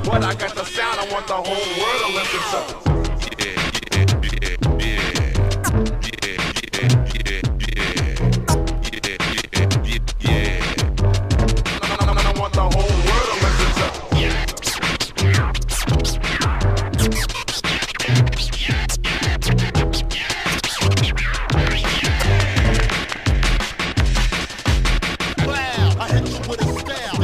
But I got the sound, I want the whole world to listen to. I want the whole world to listen to. I hit you with a style.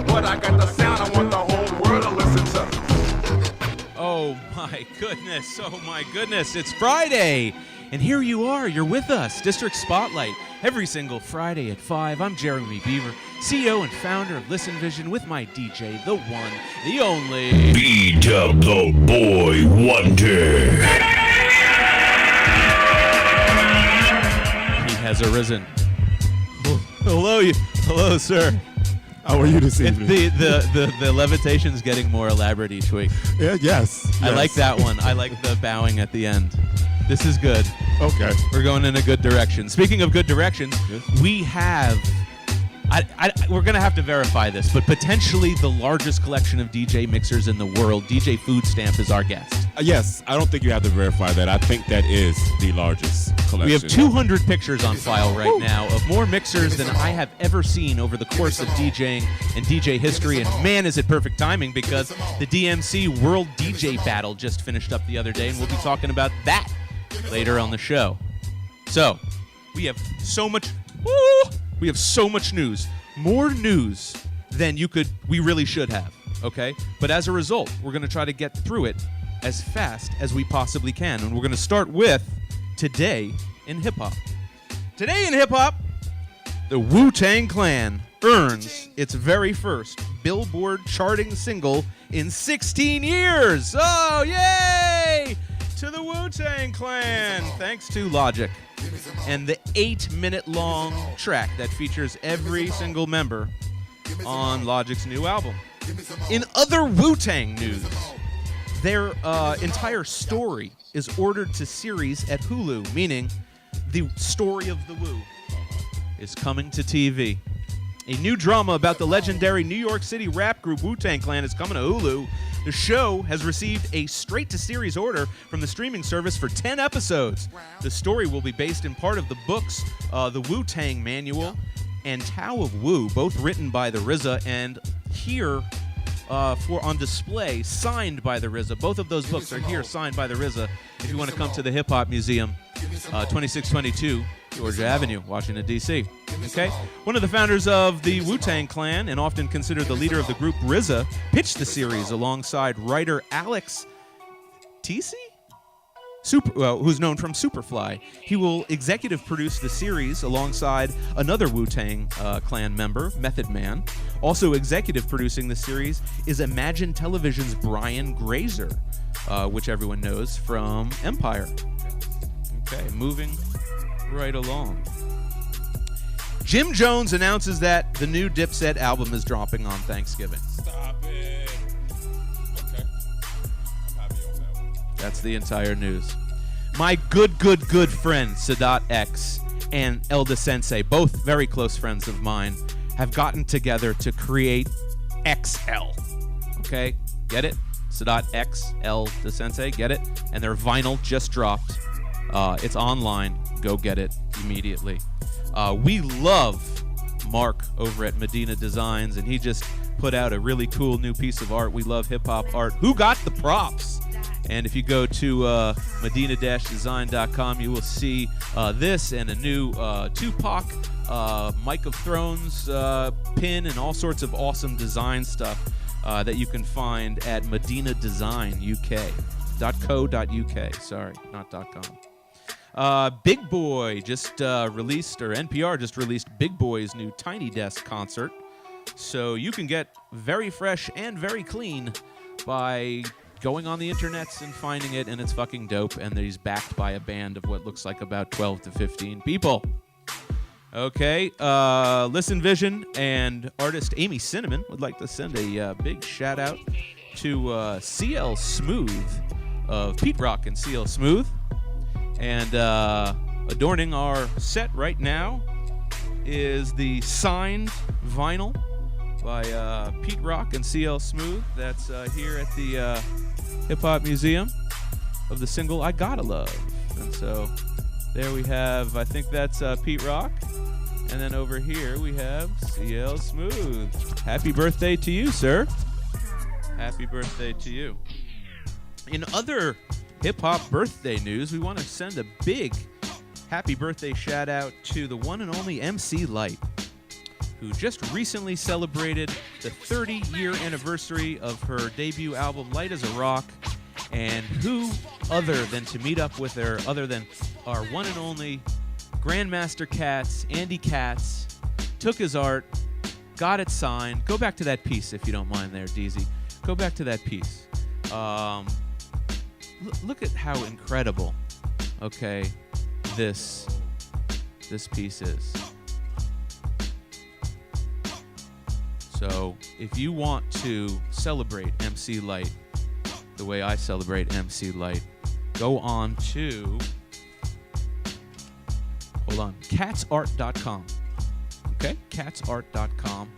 But I got the sound, I want the whole world to listen to. Oh my goodness, it's Friday, and here you are, you're with us, District Spotlight, every single Friday at 5. I'm Jeremy Beaver, CEO and founder of Listen Vision, with my DJ, the one, the only... B-Dub the Boy Wonder. He has arisen. Hello, sir. How are you this evening? The levitation's getting more elaborate each week. Yeah, yes. I like that one. I like the bowing at the end. This is good. Okay. We're going in a good direction. Speaking of good directions, yes. We have... we're going to have to verify this, but potentially the largest collection of DJ mixers in the world. DJ Food Stamp is our guest. Yes, I don't think you have to verify that. I think that is the largest collection. We have 200 pictures on file right now of more mixers than I have ever seen over the course of DJing and DJ history. And man, is it perfect timing, because the DMC World DJ Battle just finished up the other day, and we'll be talking about that later on the show. So, we have so much... We have so much news. More news than we really should have, okay? But as a result, we're going to try to get through it as fast as we possibly can. And we're going to start with Today in Hip Hop. Today in Hip Hop, the Wu-Tang Clan earns its very first Billboard charting single in 16 years. Oh, yay! To the Wu-Tang Clan, thanks to Logic. And the 8-minute long track that features every single member on Logic's new album. In other Wu-Tang news, their entire story is ordered to series at Hulu, meaning the story of the Wu is coming to TV. A new drama about the legendary New York City rap group Wu-Tang Clan is coming to Hulu. The show has received a straight-to-series order from the streaming service for 10 episodes. The story will be based in part of the books, The Wu-Tang Manual and Tao of Wu, both written by the RZA and here on display, signed by the RZA. Both of those books are here, signed by the RZA. If you want to come to the Hip Hop Museum, 2622 Georgia Avenue, Washington, D.C. Okay? One of the founders of the Wu-Tang Clan, and often considered the leader of the group, RZA, pitched the series alongside writer Alex Tisi? Who's known from Superfly. He will executive produce the series alongside another Wu-Tang Clan member, Method Man. Also executive producing the series is Imagine Television's Brian Grazer, which everyone knows from Empire. Okay, moving right along. Jim Jones announces that the new Dipset album is dropping on Thanksgiving. Stop it. Okay. I'm happy on that one. That's the entire news. My good friend Sadat X and Elda Sensei, both very close friends of mine, have gotten together to create XL. Okay? Get it? Sadat X, Elda Sensei, get it? And their vinyl just dropped. It's online. Go get it immediately. We love Mark over at Medina Designs, and he just put out a really cool new piece of art. We love hip-hop art. Who got the props? And if you go to medina-design.com, you will see this and a new Tupac Mic of Thrones pin and all sorts of awesome design stuff that you can find at medinadesignuk.co.uk. Sorry, not .com. Big Boy just released, or NPR just released Big Boy's new Tiny Desk concert. So you can get very fresh and very clean by going on the internets and finding it, and it's fucking dope. And he's backed by a band of what looks like about 12 to 15 people. Okay, Listen Vision and artist Amy Cinnamon would like to send a big shout out to CL Smooth, of Pete Rock and CL Smooth. And adorning our set right now is the signed vinyl by Pete Rock and CL Smooth. That's here at the Hip Hop Museum of the single I Gotta Love. And so there we have, I think that's Pete Rock. And then over here we have CL Smooth. Happy birthday to you, sir. Happy birthday to you. In other hip-hop birthday news, we want to send a big happy birthday shout-out to the one and only MC Lyte, who just recently celebrated the 30-year anniversary of her debut album, Light as a Rock, and who other than to meet up with her, other than our one and only Grandmaster Katz, Andy Katz, took his art, got it signed. Go back to that piece if you don't mind there, DZ. Go back to that piece. Look at how incredible, okay, this piece is. So if you want to celebrate MC Lyte the way I celebrate MC Lyte, go on to, katzart.com. Okay, katzart.com.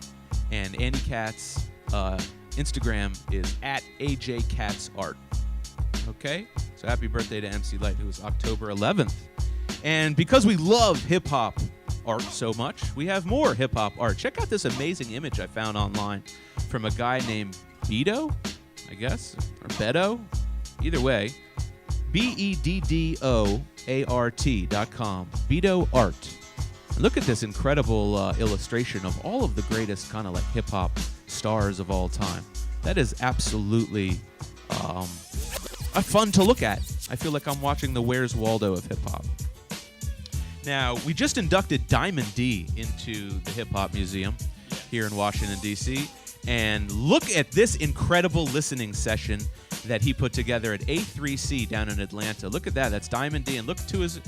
And Andy Katz, Instagram is at AJKatzArt. Okay, so happy birthday to MC Lyte, who is October 11th. And because we love hip-hop art so much, we have more hip-hop art. Check out this amazing image I found online from a guy named Bedo, I guess, or Bedo. Either way, BEDDOART.com, Bedo Art. And look at this incredible illustration of all of the greatest kind of like hip-hop stars of all time. That is absolutely fun to look at. I feel like I'm watching the Where's Waldo of hip-hop. Now, we just inducted Diamond D into the Hip Hop Museum here in Washington, D.C., and look at this incredible listening session that he put together at A3C down in Atlanta. Look at that. That's Diamond D, and look to his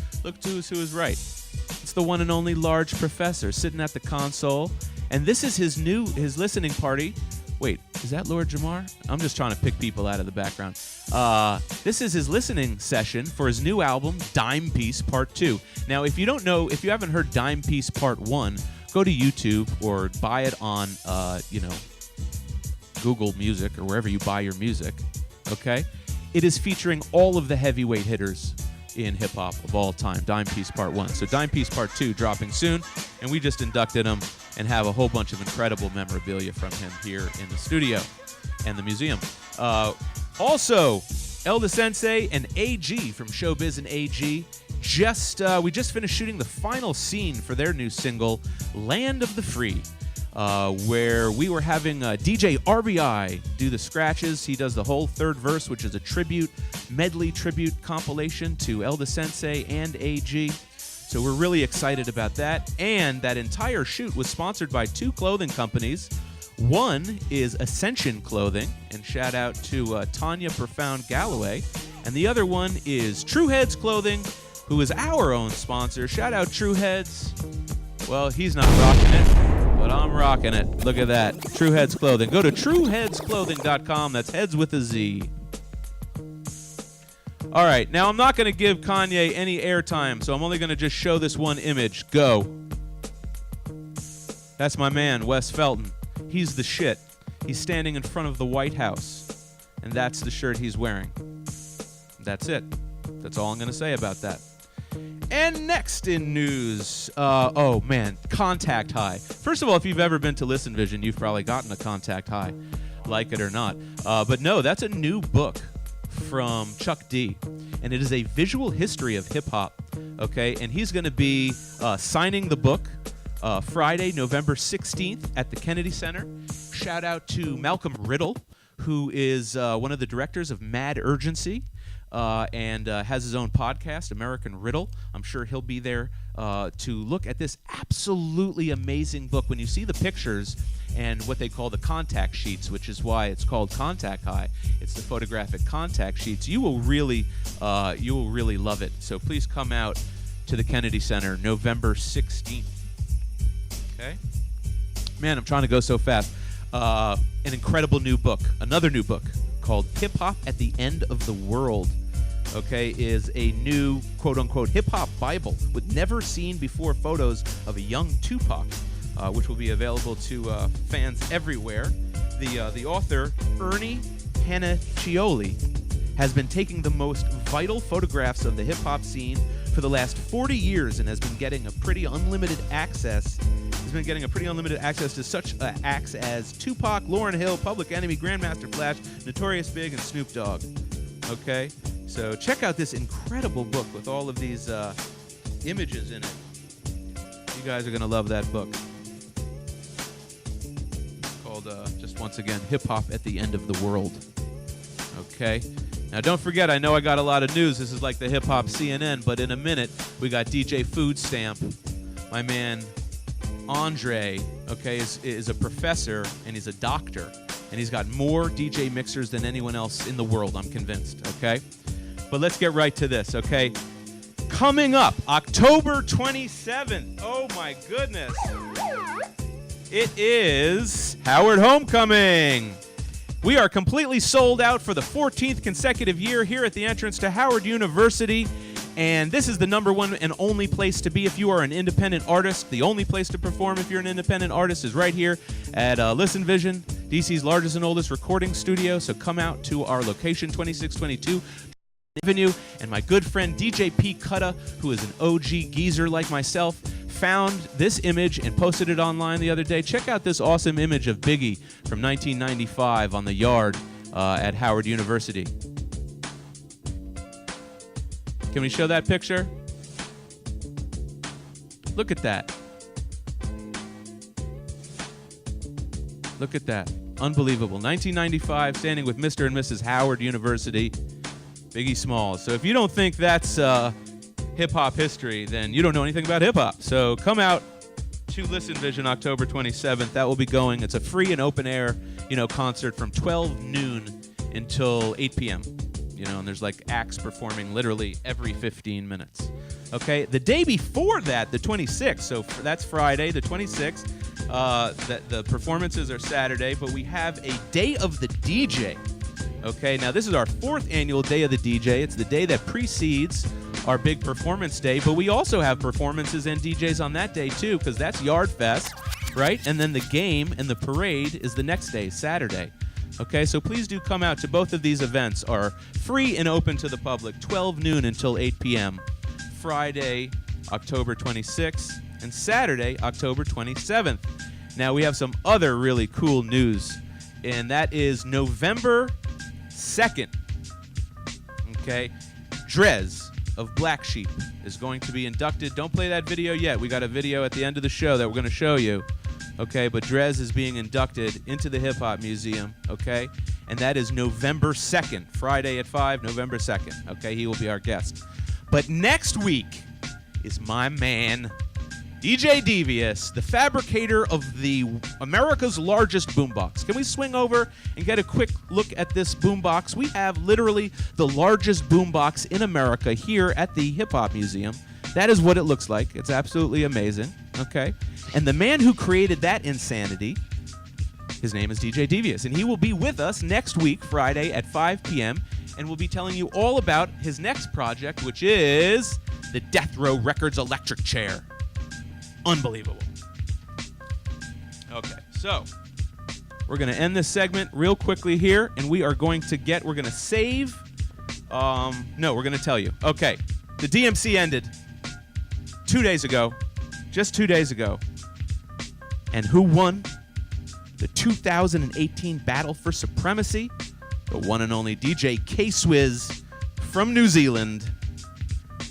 right. It's the one and only Large Professor sitting at the console, and this is his listening party. Wait, is that Lord Jamar? I'm just trying to pick people out of the background. This is his listening session for his new album, Dime Piece Part 2. Now, if you haven't heard Dime Piece Part 1, go to YouTube or buy it on, Google Music or wherever you buy your music, okay? It is featuring all of the heavyweight hitters in hip-hop of all time, Dime Piece Part 1. So Dime Piece Part 2 dropping soon, and we just inducted him and have a whole bunch of incredible memorabilia from him here in the studio and the museum. Also, Elda Sensei and AG from Showbiz and AG we just finished shooting the final scene for their new single, Land of the Free, where we were having DJ RBI do the scratches. He does the whole third verse, which is a medley tribute compilation to Elda Sensei and AG. So we're really excited about that. And that entire shoot was sponsored by two clothing companies. One is Ascension Clothing, and shout out to Tanya Profound Galloway. And the other one is True Heads Clothing, who is our own sponsor. Shout out True Heads. Well, he's not rocking it, but I'm rocking it. Look at that. True Heads Clothing. Go to trueheadsclothing.com. That's heads with a Z. All right, now I'm not going to give Kanye any airtime, so I'm only going to just show this one image. Go. That's my man, Wes Felton. He's the shit. He's standing in front of the White House, and that's the shirt he's wearing. That's it. That's all I'm going to say about that. And next in news, Contact High. First of all, if you've ever been to Listen Vision, you've probably gotten a Contact High, like it or not. But no, that's a new book from Chuck D, and it is a visual history of hip-hop, okay? And he's going to be signing the book Friday, November 16th at the Kennedy Center. Shout out to Malcolm Riddle, who is one of the directors of Mad Urgency, and has his own podcast, American Riddle. I'm sure he'll be there to look at this absolutely amazing book. When you see the pictures and what they call the contact sheets, which is why it's called Contact High, it's the photographic contact sheets, you will really love it. So please come out to the Kennedy Center November 16th. Okay? Man, I'm trying to go so fast. An incredible new book, another new book called Hip Hop at the End of the World. okay, is a new quote-unquote hip-hop Bible with never-seen-before photos of a young Tupac, which will be available to fans everywhere. The author, Ernie Panaccioli, has been taking the most vital photographs of the hip-hop scene for the last 40 years and has been getting a pretty unlimited access. He's been getting a pretty unlimited access to such acts as Tupac, Lauryn Hill, Public Enemy, Grandmaster Flash, Notorious Big, and Snoop Dogg. Okay, so check out this incredible book with all of these images in it. You guys are gonna love that book. It's called, just once again, Hip Hop at the End of the World. Okay. Now, don't forget, I know I got a lot of news. This is like the hip-hop CNN, but in a minute, we got DJ Food Stamp. My man, Andre, okay, is a professor, and he's a doctor, and he's got more DJ mixers than anyone else in the world, I'm convinced, okay? But let's get right to this, okay? Coming up, October 27th. Oh, my goodness. It is Howard Homecoming. We are completely sold out for the 14th consecutive year here at the entrance to Howard University, and this is the #1 and only place to be if you are an independent artist. The only place to perform if you're an independent artist is right here at Listen Vision, DC's largest and oldest recording studio, so come out to our location, 2622 Avenue, and my good friend DJ P. Cutta, who is an OG geezer like myself, found this image and posted it online the other day. Check out this awesome image of Biggie from 1995 on the yard at Howard University. Can we show that picture? Look at that. Look at that. Unbelievable. 1995, standing with Mr. and Mrs. Howard University, Biggie Smalls. So if you don't think that's hip-hop history, then you don't know anything about hip-hop. So come out to Listen Vision October 27th. That will be going. It's a free and open-air, concert from 12 noon until 8 p.m. And there's like acts performing literally every 15 minutes. Okay, the day before that, the 26th, so that's Friday, the 26th, the performances are Saturday, but we have a Day of the DJ. Okay, now this is our 4th annual Day of the DJ. It's the day that precedes our big performance day, but we also have performances and DJs on that day too, because that's Yard Fest, right? And then the game and the parade is the next day, Saturday. Okay, so please do come out to both of these events. Are free and open to the public, 12 noon until 8 p.m. Friday, October 26th, and Saturday, October 27th. Now we have some other really cool news, and that is November 2nd. Okay, Drez of Black Sheep is going to be inducted. Don't play that video yet. We got a video at the end of the show that we're going to show you. Okay, but Drez is being inducted into the Hip Hop Museum, okay? And that is November 2nd, Friday at 5, November 2nd, okay? He will be our guest. But next week is my man, DJ Devious, the fabricator of the America's largest boombox. Can we swing over and get a quick look at this boombox? We have literally the largest boombox in America here at the Hip Hop Museum. That is what it looks like. It's absolutely amazing, okay? And the man who created that insanity, his name is DJ Devious, and he will be with us next week, Friday at 5 p.m., and we'll be telling you all about his next project, which is the Death Row Records electric chair. Unbelievable. Okay, so we're going to end this segment real quickly here, and we're going to save, no, we're going to tell you. Okay, the DMC ended 2 days ago, just 2 days ago. And who won the 2018 Battle for Supremacy? The one and only DJ K-Swizz from New Zealand.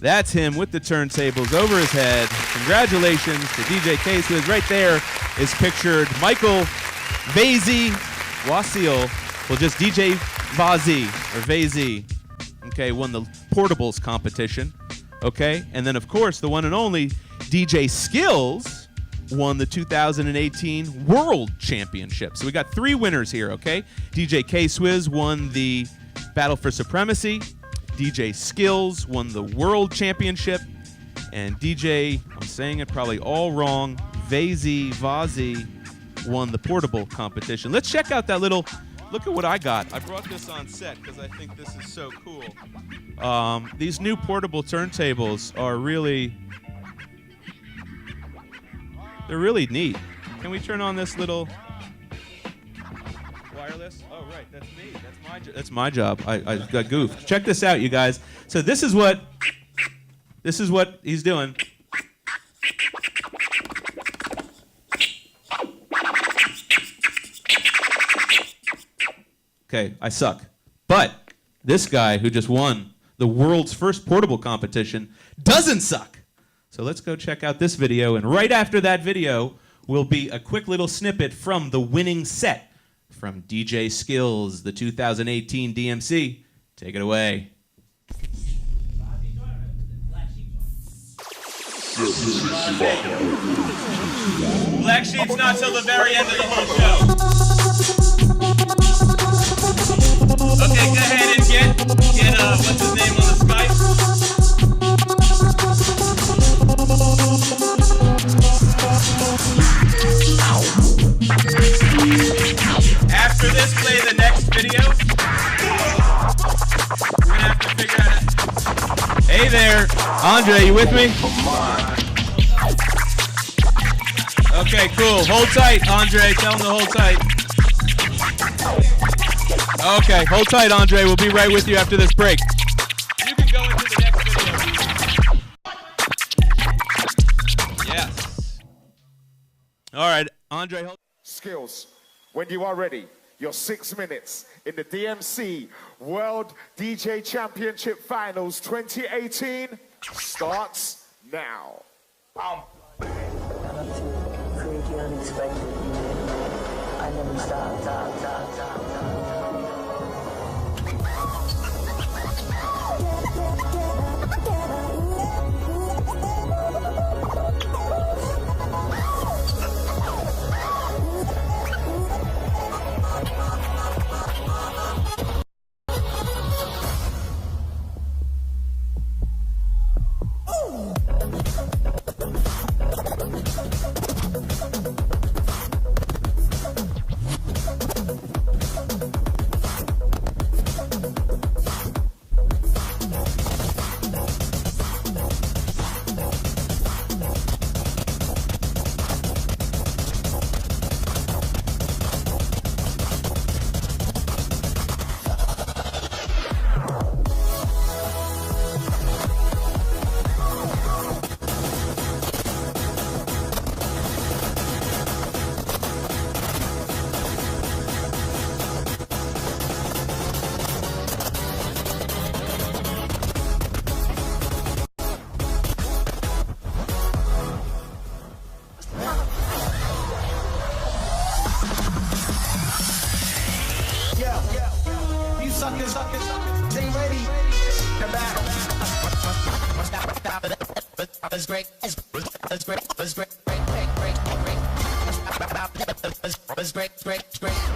That's him with the turntables over his head. Congratulations to DJ K-Swizz. Right there is pictured Michael Vazy Wasil. Well, just DJ Vazy or Vazy. Okay, won the Portables competition. Okay, and then of course the one and only DJ Skills won the 2018 World Championship. So we got 3 winners here, okay? DJ K-Swizz won the Battle for Supremacy. DJ Skills won the World Championship. And DJ, I'm saying it probably all wrong, Vazy won the Portable competition. Let's check out that little look at what I got. I brought this on set because I think this is so cool. These new portable turntables are they're really neat. Can we turn on this little wireless? Oh, right, that's me. That's my job. I got goofed. Check this out, you guys. So this is what he's doing. Okay, I suck. But this guy who just won the world's first portable competition doesn't suck. So let's go check out this video, and right after that video will be a quick little snippet from the winning set from DJ Skills, the 2018 DMC. Take it away. Black Sheep's not till the very end of the whole show. Okay, go ahead and get what's his name on the Skype? After this, play the next video. We're gonna have to figure out. Hey there, Andre, you with me? Okay, cool. Hold tight, Andre. Tell him to hold tight. Okay, hold tight, Andre. We'll be right with you after this break. You can go into the next video. Yes. All right, Andre. Hold. Skills, when you are ready, your 6 minutes in the DMC World DJ Championship Finals 2018 starts now. Freaky, unexpected. I never stop.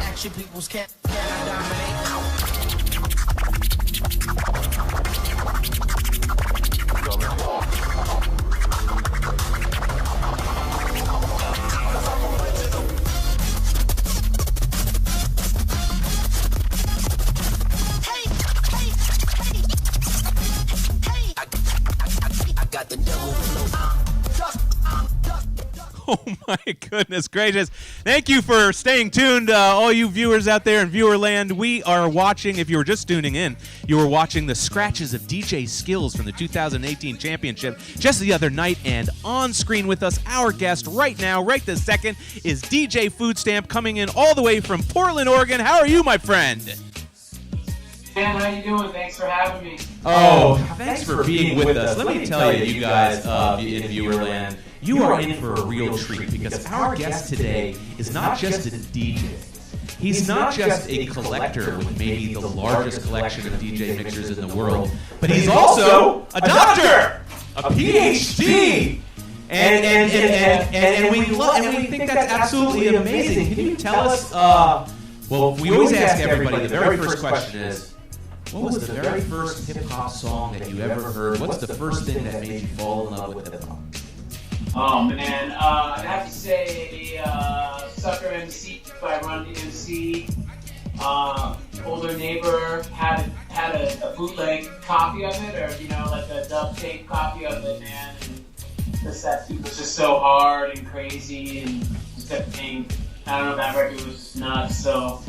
Action peoples can't dominate. I got the devil flow. Oh my goodness gracious. Thank you for staying tuned, all you viewers out there in Viewerland. We are watching, if you were just tuning in, you were watching the scratches of DJ Skills from the 2018 championship just the other night, and on screen with us, our guest right now, right this second, is DJ Food Stamp coming in all the way from Portland, Oregon. How are you, my friend? Man, how you doing? Thanks for having me. Oh, thanks for being with us. Let me tell you, you guys in Viewerland, you are in for a real treat because our guest today is not just a DJ. He's not just a collector with maybe the largest collection of DJ mixers in the world, but he's also a doctor, a PhD. And we think that's absolutely amazing. Can you tell us, well, we always ask everybody, the very first question is, what was the very first hip-hop song that you ever heard? What's the first thing that made you fall in love with hip-hop? Oh man, I'd have to say Sucker MC by Run DMC. older neighbor had a bootleg copy of it, or like a dub tape copy of it, man. And the set was just so hard and crazy, and just everything. I don't know, that record was nuts. So,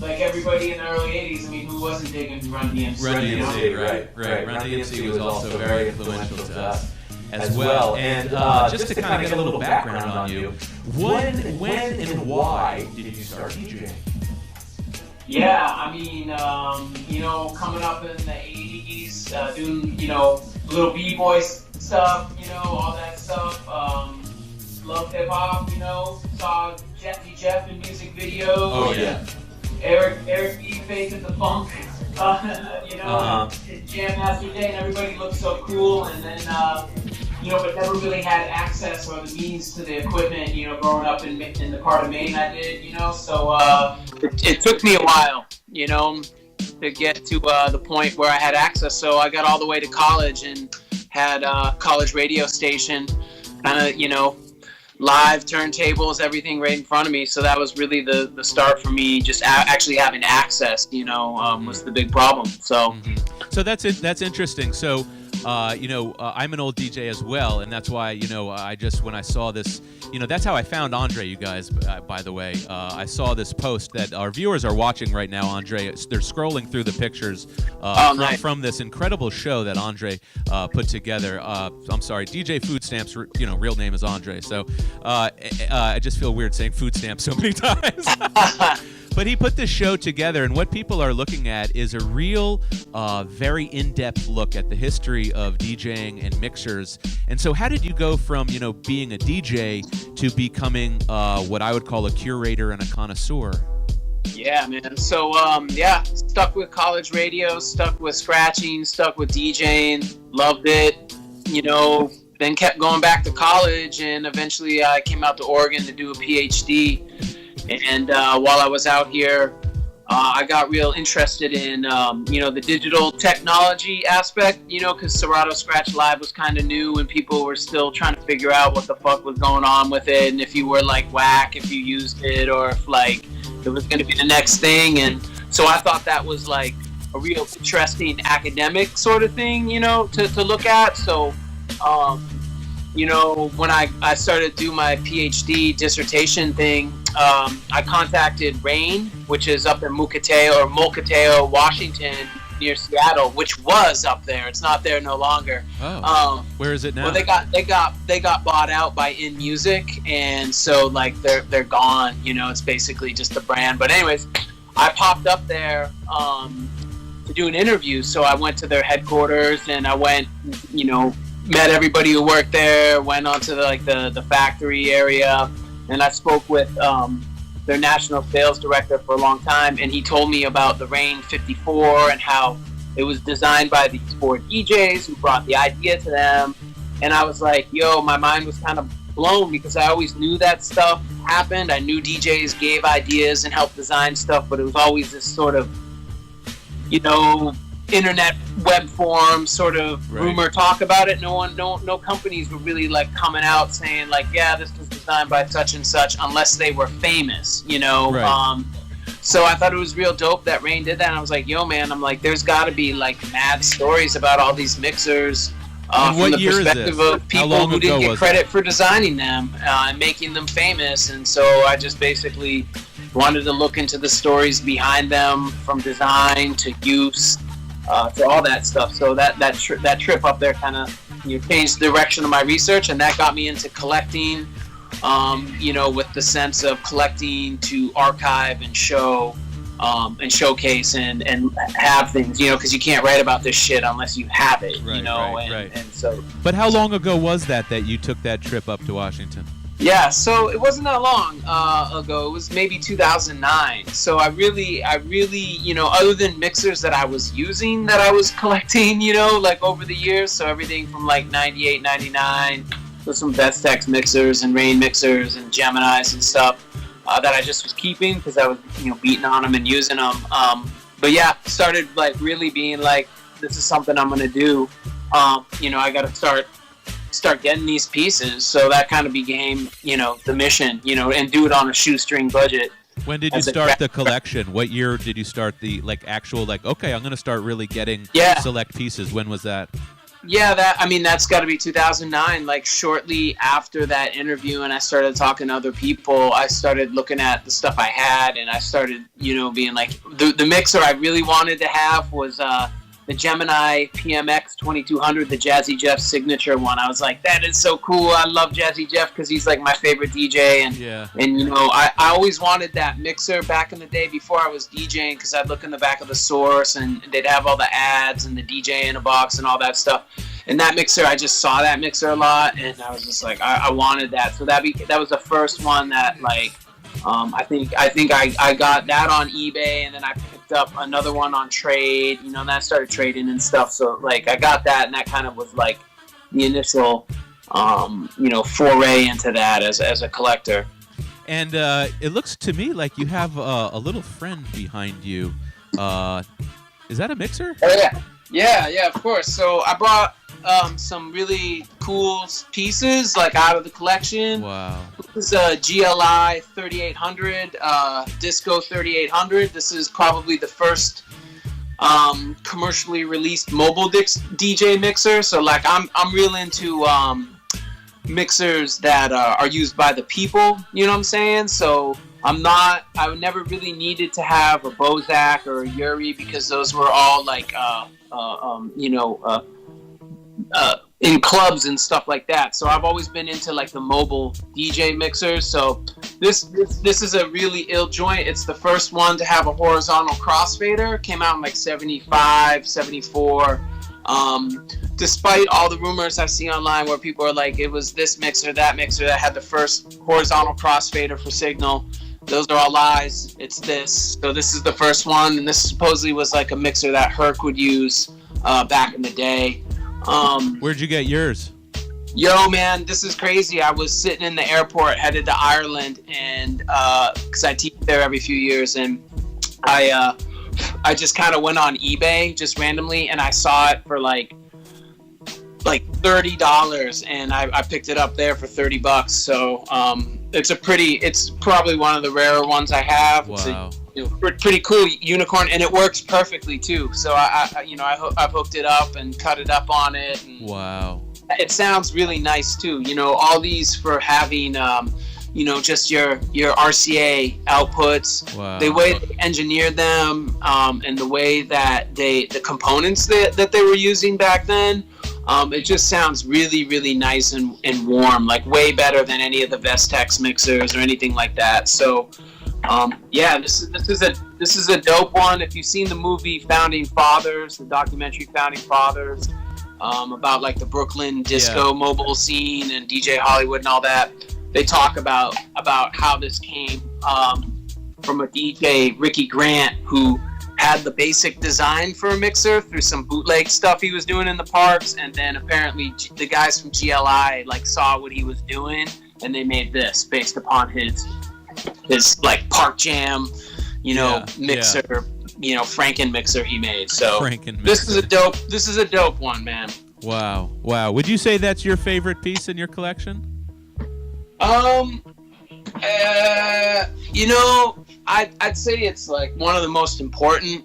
like everybody in the early '80s. I mean, who wasn't digging Run DMC? Run DMC, right. Run DMC was also very influential to us as well. And just to kind of get a little background on you, when and why did you start DJing? Yeah, I mean, coming up in the '80s, doing little b-boy stuff, all that stuff. Loved hip hop, saw Jeffy Jeff in music videos. Oh yeah. Eric B. Faith in the Funk, Jam Master Day, and everybody looked so cool. And then, but never really had access or the means to the equipment, growing up in the part of Maine I did, So it took me a while, to get to the point where I had access. So I got all the way to college and had a college radio station, kind of, live turntables, everything right in front of me. So that was really the start for me. Just actually having access, was the big problem. So, so that's it. That's interesting. So, I'm an old DJ as well, and that's why when I saw this, that's how I found Andre. You guys, by the way, I saw this post that our viewers are watching right now. Andre, they're scrolling through the pictures from this incredible show that Andre put together. I'm sorry, DJ Food Stamps. Real name is Andre. So I just feel weird saying food stamps so many times. But he put this show together, and what people are looking at is a real, very in-depth look at the history of DJing and mixers. And so how did you go from, being a DJ to becoming what I would call a curator and a connoisseur? Yeah, man. So, stuck with college radio, stuck with scratching, stuck with DJing, loved it, then kept going back to college, and eventually I came out to Oregon to do a PhD. And while I was out here, I got real interested in, the digital technology aspect, because Serato Scratch Live was kind of new and people were still trying to figure out what the fuck was going on with it, and if you were like whack if you used it, or if like it was going to be the next thing. And so I thought that was like a real interesting academic sort of thing, to look at. So, when I started to do my PhD dissertation thing, I contacted RAIN, which is up in Mukilteo, Washington, near Seattle, which was up there. It's not there no longer. Oh, where is it now? Well, they got bought out by In Music, and so like they're gone. It's basically just a brand. But anyways, I popped up there to do an interview. So I went to their headquarters, and I went, met everybody who worked there, went onto the factory area, and I spoke with their national sales director for a long time, and he told me about the RAIN 54 and how it was designed by these 4 DJs who brought the idea to them. And I was like, my mind was kind of blown, because I always knew that stuff happened. I knew DJs gave ideas and helped design stuff, but it was always this sort of, internet web form sort of rumor talk about it. No companies were really like coming out saying like, yeah, this was designed by such and such, unless they were famous, So I thought it was real dope that RAIN did that, and I was like, man, I'm like, there's got to be like mad stories about all these mixers from the perspective of people who didn't get credit for designing them and making them famous. And so I just basically wanted to look into the stories behind them, from design to use, to all that stuff. So that trip up there kind of changed the direction of my research, and that got me into collecting, with the sense of collecting to archive and show, and showcase and have things, because you can't write about this shit unless you have it, and so. But how long ago was that you took that trip up to Washington? Yeah, so it wasn't that long ago. It was maybe 2009. So I really, other than mixers that I was using, that I was collecting, like over the years. So everything from like 98, 99, with some Bestex mixers and RAIN mixers and Geminis and stuff that I just was keeping because I was, beating on them and using them. But yeah, started like really being like, this is something I'm gonna do. I got to start getting these pieces. So that kind of became, the mission, and do it on a shoestring budget. When did you start the collection? What year did you start the actual okay, I'm going to start really getting select pieces? When was that? Yeah, that's got to be 2009. Like shortly after that interview, and I started talking to other people, I started looking at the stuff I had, and I started, being like, the mixer I really wanted to have was the Gemini PMX 2200, the Jazzy Jeff signature one. I was like, that is so cool. I love Jazzy Jeff because he's like my favorite DJ, and I always wanted that mixer back in the day before I was DJing, because I'd look in the back of the Source and they'd have all the ads and the DJ in a box and all that stuff. And that mixer, I just saw that mixer a lot, and I was just like, I wanted that. So that was the first one that I think I got that on eBay, and then I picked up another one on trade, and then I started trading and stuff. So I got that, and that kind of was like the initial, foray into that as a collector. And it looks to me like you have a little friend behind you. Is that a mixer? Oh, yeah, of course. So I brought some really cool pieces out of the collection. Wow. This is a GLI 3800, Disco 3800. This is probably the first commercially released mobile DJ mixer. So I'm real into mixers that are used by the people. You know what I'm saying? So I never really needed to have a Bozak or a Yuri, because those were all in clubs and stuff like that. So I've always been into the mobile DJ mixers. So this is a really ill joint. It's the first one to have a horizontal crossfader. Came out in 75, 74. Despite all the rumors I see online where people are like, it was this mixer that had the first horizontal crossfader for signal. Those are all lies. It's this. So this is the first one, and this supposedly was a mixer that Herc would use back in the day. Where'd you get yours? Yo, man, this is crazy. I was sitting in the airport headed to Ireland, and because I teach there every few years, and I just kind of went on eBay just randomly, and I saw it for $30, and I picked it up there for $30. So it's probably one of the rarer ones I have. Wow. It's a pretty cool unicorn, and it works perfectly too. So I've hooked it up and cut it up on it. And wow. It sounds really nice too. All these for having just your RCA outputs. Wow. The way they engineered them, and the way that the components that they were using back then. It just sounds really, really nice and warm, way better than any of the Vestex mixers or anything like that. So, this is a dope one. If you've seen the movie Founding Fathers, the documentary Founding Fathers, about the Brooklyn disco mobile scene and DJ Hollywood and all that, they talk about how this came from a DJ, Ricky Grant, who had the basic design for a mixer through some bootleg stuff he was doing in the parks, and then apparently the guys from GLI saw what he was doing, and they made this based upon his Park Jam, mixer, Franken mixer he made. So this is a dope one, man. Wow. Would you say that's your favorite piece in your collection? I'd say it's one of the most important,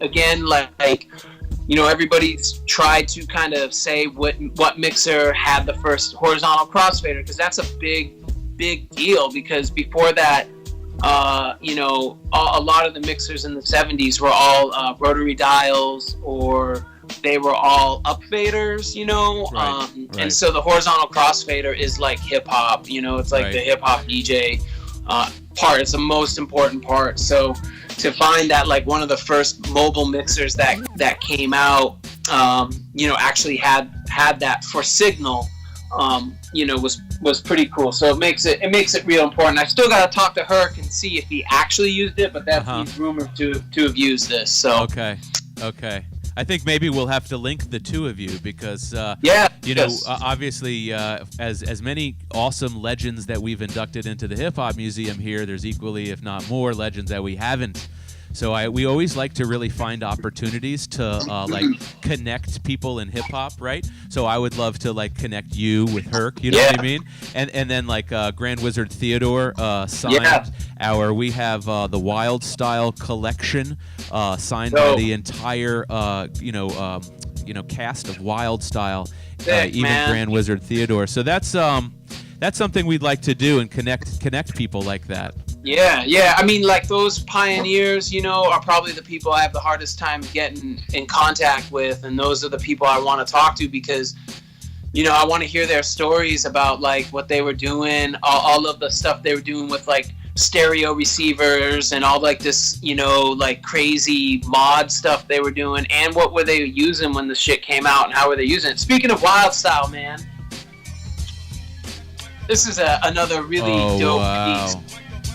again, everybody's tried to kind of say what mixer had the first horizontal crossfader, because that's a big deal, because before that, a lot of the mixers in the 70s were all rotary dials, or they were all up faders, Right. And so the horizontal crossfader is hip hop, it's the hip hop DJ part. It's the most important part. So to find that one of the first mobile mixers that came out, actually had that for signal, was pretty cool. So it makes it real important. I still got to talk to Herc and see if he actually used it, but he's rumored to have used this. So okay. I think maybe we'll have to link the two of you, because obviously as many awesome legends that we've inducted into the Hip Hop Museum here, there's equally, if not more, legends that we haven't. So we always like to really find opportunities to like connect people in hip hop, right? So I would love to like connect you with Herc, you know what I mean? And then like Grand Wizard Theodore signed we have the Wild Style collection signed by the entire cast of Wild Style, even man. Grand Wizard Theodore. So that's something we'd like to do and connect people like that. Yeah. I mean, like those pioneers, are probably the people I have the hardest time getting in contact with, and those are the people I want to talk to because, I want to hear their stories about like what they were doing, all of the stuff they were doing with like stereo receivers and all like this, like crazy mod stuff they were doing, and what were they using when the shit came out and how were they using it. Speaking of Wild Style, man, this is another really dope piece.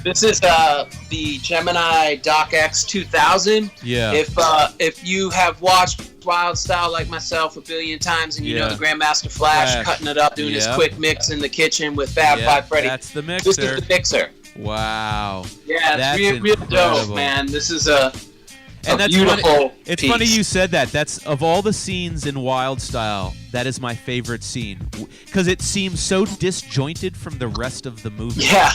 This is the Gemini Doc X 2000. Yeah. If you have watched Wild Style like myself a billion times, and you know the Grandmaster Flash cutting it up, doing his quick mix in the kitchen with Fab Five Freddy. That's the mixer. This is the mixer. Wow. Yeah, that's real dope, man. This is a beautiful funny. It's piece. funny you said that. That's of all the scenes in Wild Style, that is my favorite scene because it seems so disjointed from the rest of the movie. Yeah.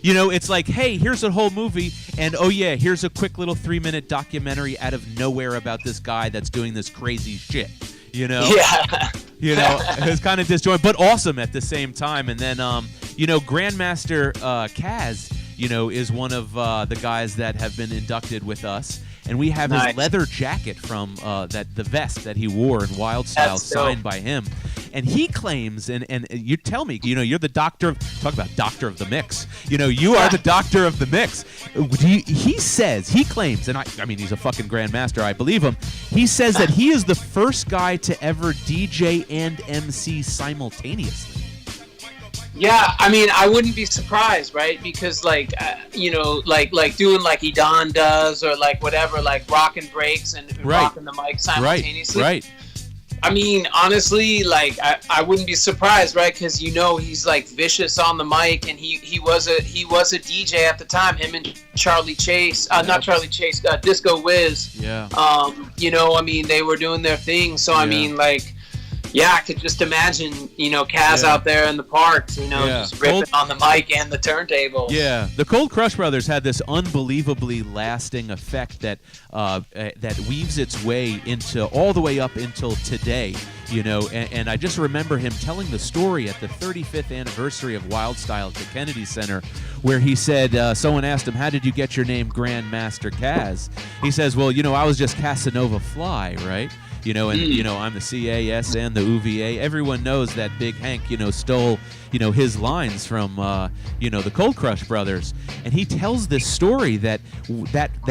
It's like, hey, here's a whole movie, and oh yeah, here's a quick little 3-minute documentary out of nowhere about this guy that's doing this crazy shit. Yeah. It's kind of disjointed, but awesome at the same time. And then, Grandmaster Kaz, is one of the guys that have been inducted with us. And we have his leather jacket from the vest that he wore in Wild Style signed by him. And he claims, and you tell me, you're the doctor of, talk about doctor of the mix. You are the doctor of the mix. He claims, and I mean, he's a fucking grandmaster, I believe him. He says that he is the first guy to ever DJ and MC simultaneously. Yeah, I mean, I wouldn't be surprised, right? Because, like, like doing like Edon does, or like whatever, like rocking breaks and rocking the mic simultaneously. Right. I mean, honestly, like, I wouldn't be surprised, right? Because he's like vicious on the mic, and he was a DJ at the time. Him and Charlie Chase, not Charlie Chase, Disco Wiz. Yeah. I mean, they were doing their thing. So I mean, like. Yeah, I could just imagine, Kaz out there in the parks, just ripping on the mic and the turntable. Yeah, the Cold Crush Brothers had this unbelievably lasting effect that weaves its way into all the way up until today, and I just remember him telling the story at the 35th anniversary of Wild Style at the Kennedy Center, where he said, someone asked him, how did you get your name Grandmaster Kaz? He says, well, I was just Casanova Fly, right? I'm the CAS and the UVA. Everyone knows that Big Hank, stole, his lines from, the Cold Crush Brothers. And he tells this story that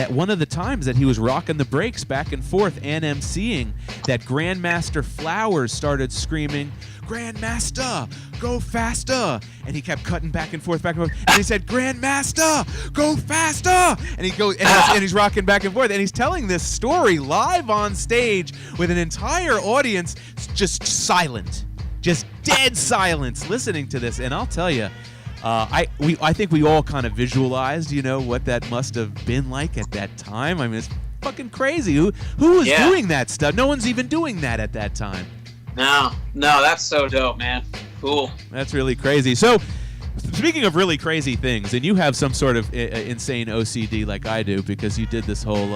one of the times that he was rocking the breaks back and forth and emceeing, that Grandmaster Flowers started screaming, Grandmaster, go faster. And he kept cutting back and forth. And he said, Grandmaster, go faster. And he goes, and he's rocking back and forth. And he's telling this story live on stage with an entire audience just silent, just dead silence listening to this. And I'll tell you, I think we all kind of visualized, what that must have been like at that time. I mean, it's fucking crazy. Who was doing that stuff? No one's even doing that at that time. No, that's so dope, man. Cool. That's really crazy. So, speaking of really crazy things, and you have some sort of insane OCD like I do, because you did this whole,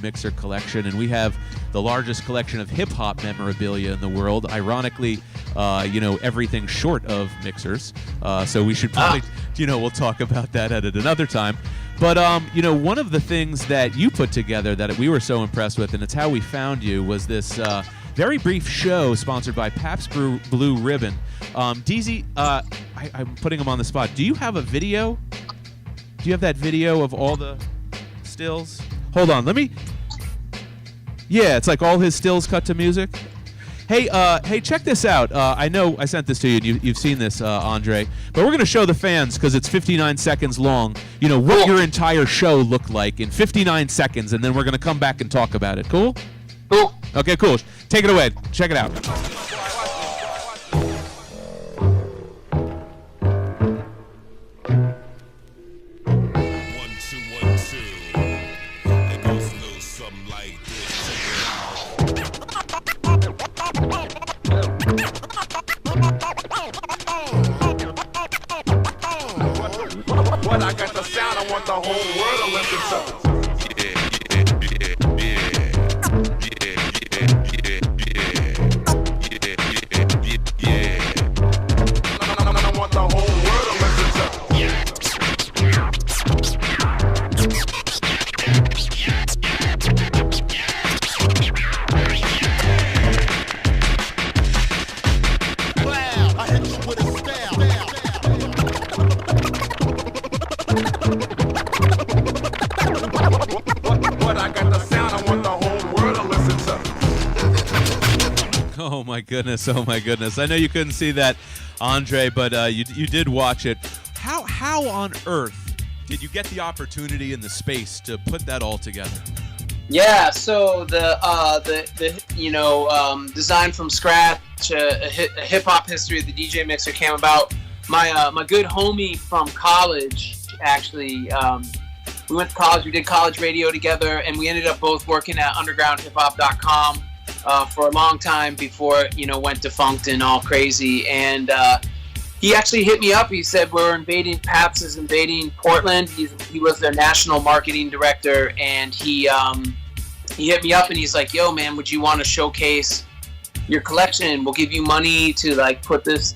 mixer collection, and we have the largest collection of hip-hop memorabilia in the world. Ironically, everything short of mixers. So we should probably, we'll talk about that at another time. But, one of the things that you put together that we were so impressed with, and it's how we found you, was this very brief show sponsored by Pabst Blue Ribbon. DZ, I'm putting him on the spot. Do you have a video? Do you have that video of all the stills? Hold on, let me... Yeah, it's like all his stills cut to music. Hey, check this out. I know I sent this to you, and you've seen this, Andre. But we're going to show the fans, because it's 59 seconds long, what your entire show looked like in 59 seconds, and then we're going to come back and talk about it. Cool? Cool. Okay, cool. Take it away. Check it out. Oh my goodness! Oh my goodness! I know you couldn't see that, Andre, but you did watch it. How on earth did you get the opportunity and the space to put that all together? Yeah, so the design from scratch, a hip hop history of the DJ mixer came about. My good homie from college, actually, we went to college. We did college radio together, and we ended up both working at undergroundhiphop.com for a long time before went defunct and all crazy. And he actually hit me up. He said Paps is invading Portland. He was their national marketing director, and he hit me up and he's like, "Yo, man, would you want to showcase your collection? We'll give you money to like put this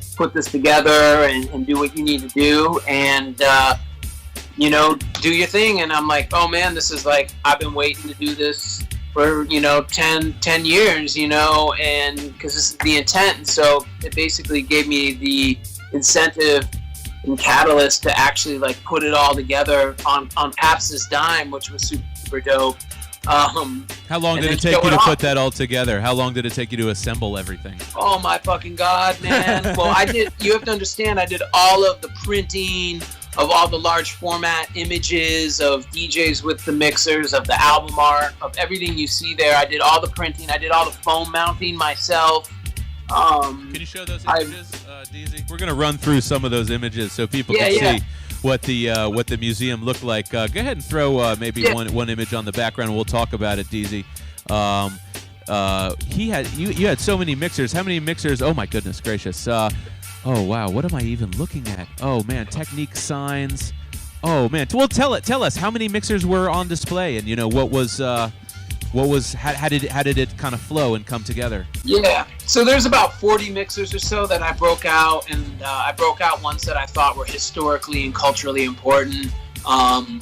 together and do what you need to do, and do your thing." And I'm like, "Oh man, this is like I've been waiting to do this for 10 years, and because this is the intent." And so it basically gave me the incentive and catalyst to actually like put it all together on Paps's dime, which was super dope. How long did it take you to put that all together? How long did it take you to assemble everything? Oh my fucking God, man. Well, you have to understand, I did all of the printing of all the large format images of DJs with the mixers, of the album art, of everything you see there. I did all the printing. I did all the foam mounting myself. Can you show those images, DZ? We're going to run through some of those images so people can see what the museum looked like. Go ahead and throw maybe one image on the background, and we'll talk about it, DZ. You had so many mixers. How many mixers? Oh my goodness gracious. Oh wow, what am I even looking at? Oh man, Technique signs. Oh man, well tell us how many mixers were on display, and how did it kind of flow and come together? Yeah, so there's about 40 mixers or so that I broke out, and I broke out ones that I thought were historically and culturally important, from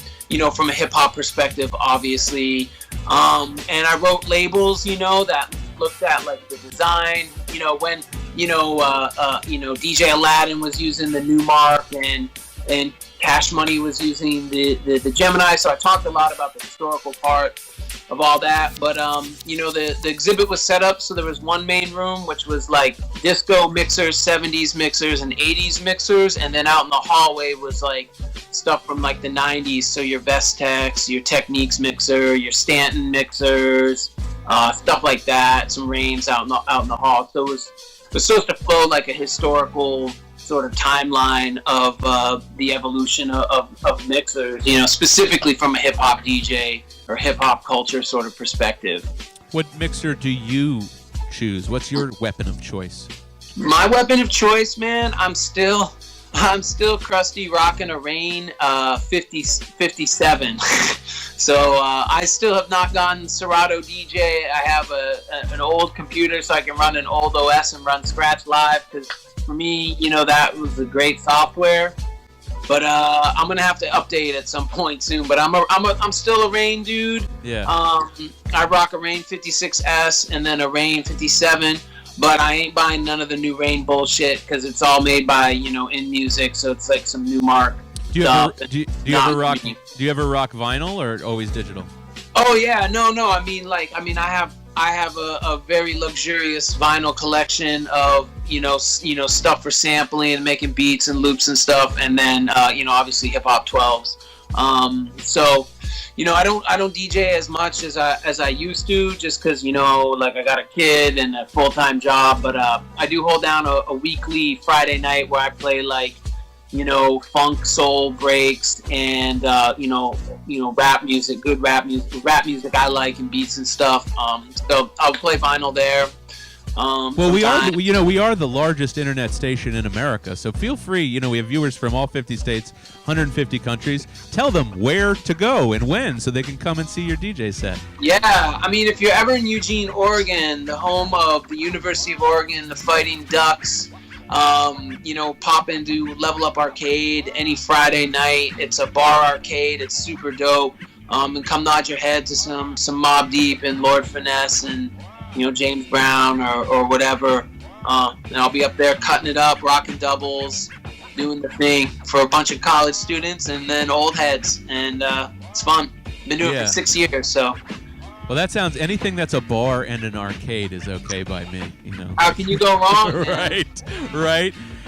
a hip hop perspective, obviously. And I wrote labels, that looked at like the design, when DJ Aladdin was using the Newmark and Cash Money was using the Gemini. So I talked a lot about the historical part of all that. But the exhibit was set up so there was one main room which was like disco mixers, 70s mixers, and 80s mixers, and then out in the hallway was like stuff from like the 90s. So your Vestex, your Techniques mixer, your Stanton mixers, stuff like that. Some Reigns out in the hall. So it was supposed to flow like a historical sort of timeline of the evolution of mixers, specifically from a hip hop DJ or hip hop culture sort of perspective. What mixer do you choose? What's your weapon of choice? My weapon of choice, man, I'm still crusty rocking a Rain 57. So I still have not gotten Serato DJ. I have an old computer so I can run an old OS and run Scratch Live, because for me, that was a great software. But I'm gonna have to update at some point soon. But I'm still a Rain dude. Yeah. I rock a Rain 56S and then a Rain 57. But I ain't buying none of the new Rain bullshit because it's all made by In Music, so it's like some Newmark. Do you ever rock vinyl or always digital? Oh yeah, no. I have a very luxurious vinyl collection of stuff for sampling and making beats and loops and stuff, and then obviously hip hop 12s. So I don't DJ as much as I used to, just because like I got a kid and a full-time job. But I do hold down a weekly Friday night where I play like funk, soul breaks, and rap music, good rap music I like, and beats and stuff. So I'll play vinyl there. Well, we are the largest internet station in America, so feel free. We have viewers from all 50 states, 150 countries. Tell them where to go and when, so they can come and see your DJ set. Yeah, if you're ever in Eugene, Oregon, the home of the University of Oregon, the Fighting Ducks, pop into Level Up Arcade any Friday night. It's a bar arcade. It's super dope. And come nod your head to some Mobb Deep and Lord Finesse and James Brown or whatever. And I'll be up there cutting it up, rocking doubles, doing the thing for a bunch of college students and then old heads. And it's fun. Been doing it for 6 years, so. Well, that sounds anything that's a bar and an arcade is okay by me. How can you go wrong?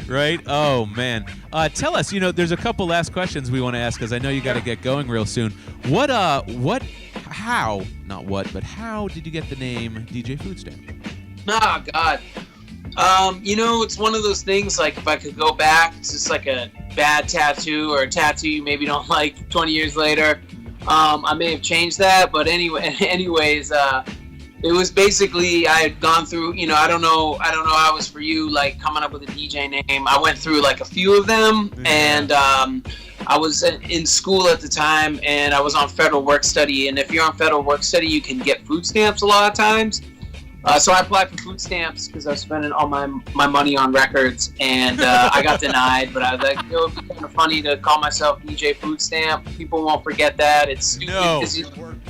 Right. Oh man. Tell us. There's a couple last questions we want to ask because I know you got to get going real soon. How did you get the name DJ Food Stamp? Oh God. It's one of those things. Like if I could go back, it's just like a bad tattoo or a tattoo you maybe don't like 20 years later. I may have changed that, but anyways, it was basically I had gone through. I don't know how it was for you, like coming up with a DJ name. I went through like a few of them, and I was in school at the time, and I was on federal work study. And if you're on federal work study, you can get food stamps a lot of times. So I applied for food stamps because I was spending all my money on records, and I got denied. But I was like, it would be kind of funny to call myself DJ Food Stamp. People won't forget that. It's stupid.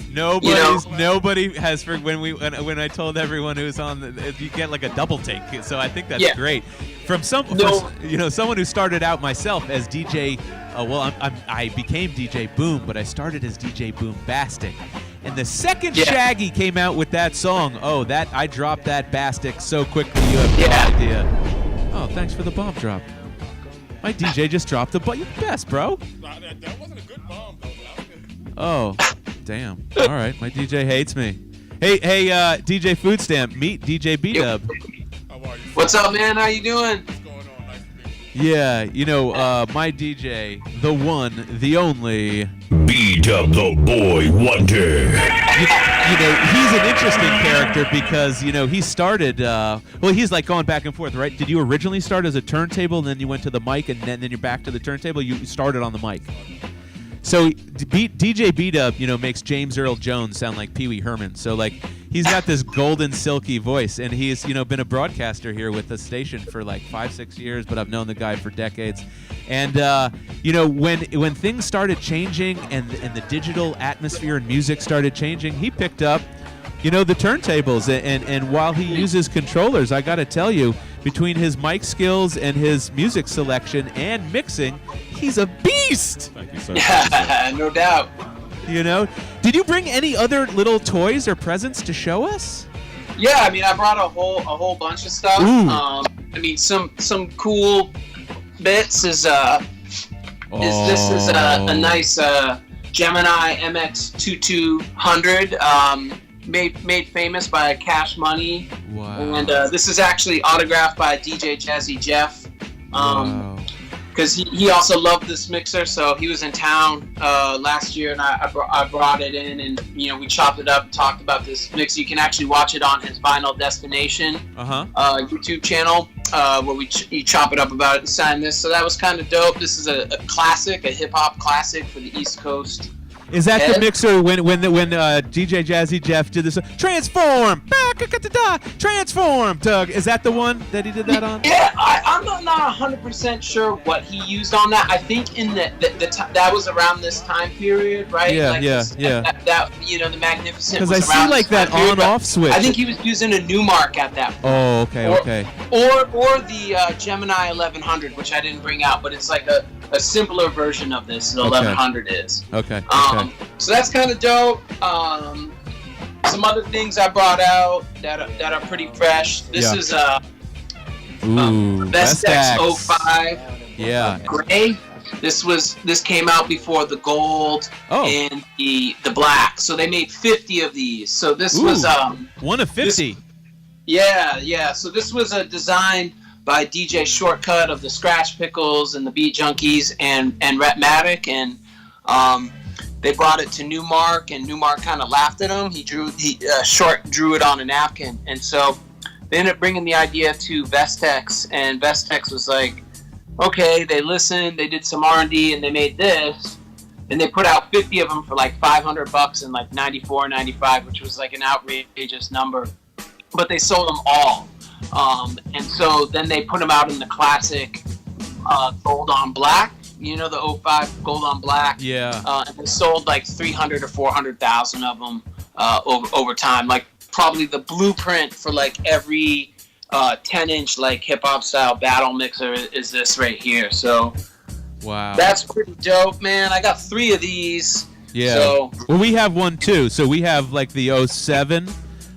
Nobody has. When I told everyone who was on, you get like a double take. So I think that's great. From someone who started out myself as DJ. I became DJ Boom, but I started as DJ Boombastic. And the second Shaggy came out with that song, I dropped that Bastic so quickly you have no idea. Oh, thanks for the bomb drop. My DJ just dropped the bomb. You're the best, bro. That wasn't a good bomb, though. Oh, damn. All right, my DJ hates me. Hey, DJ Food Stamp, meet DJ B-Dub. How are you? What's up, man? How you doing? What's going on? Nice to meet you. Yeah, my DJ, the one, the only... B-Dub the Boy Wonder. He's an interesting character because, he started, he's like going back and forth, right? Did you originally start as a turntable, and then you went to the mic, and then you're back to the turntable? You started on the mic. So DJ B-Dub, makes James Earl Jones sound like Pee Wee Herman. So, he's got this golden, silky voice, and he's, been a broadcaster here with the station for 5-6 years, but I've known the guy for decades. And, when things started changing and the digital atmosphere and music started changing, he picked up, the turntables. And while he uses controllers, I got to tell you, between his mic skills and his music selection and mixing, he's a beast. Thank you, sir. No doubt. Did you bring any other little toys or presents to show us? Yeah, I brought a whole bunch of stuff. Some cool bits is a nice Gemini MX2200 made famous by Cash Money. Wow. And this is actually autographed by DJ Jazzy Jeff. Wow. Because he also loved this mixer, so he was in town last year, and I brought it in, and we chopped it up and talked about this mix. You can actually watch it on his Vinyl Destination YouTube channel, where you chop it up about it and sign this. So that was kind of dope. This is a classic, a hip hop classic for the East Coast. Is that the mixer when DJ Jazzy Jeff did this? Transform! Transform, Doug. Is that the one that he did that on? Yeah, I'm not 100% sure what he used on that. I think in that was around this time period, right? Yeah, That the Magnificent. Because I see that on-off switch. I think he was using a Newmark at that point. Oh, okay. Or the Gemini 1100, which I didn't bring out, but it's like a simpler version of this. The 1100 is. Okay. So that's kind of dope. Some other things I brought out that are pretty fresh. This is Vestex 05. Yeah. Gray. This came out before the gold and the black. So they made 50 of these. So this was one of 50. Yeah. So this was a design by DJ Shortcut of the Scratch Pickles and the Beat Junkies and Rhetmatic, and they brought it to Newmark, and Newmark kind of laughed at him. Short drew it on a napkin, and so they ended up bringing the idea to Vestex, and Vestex was like, okay. They listened, they did some R&D, and they made this, and they put out 50 of them for $500 in 94, 95, which was an outrageous number, but they sold them all. And so then they put them out in the classic gold on black, the 05 gold on black. Yeah. And they sold 300 or 400,000 of them over time. Probably the blueprint for every 10-inch hip hop style battle mixer is this right here. So wow, that's pretty dope, man. I got 3 of these. Yeah. So, well, we have one too. So we have like the '07.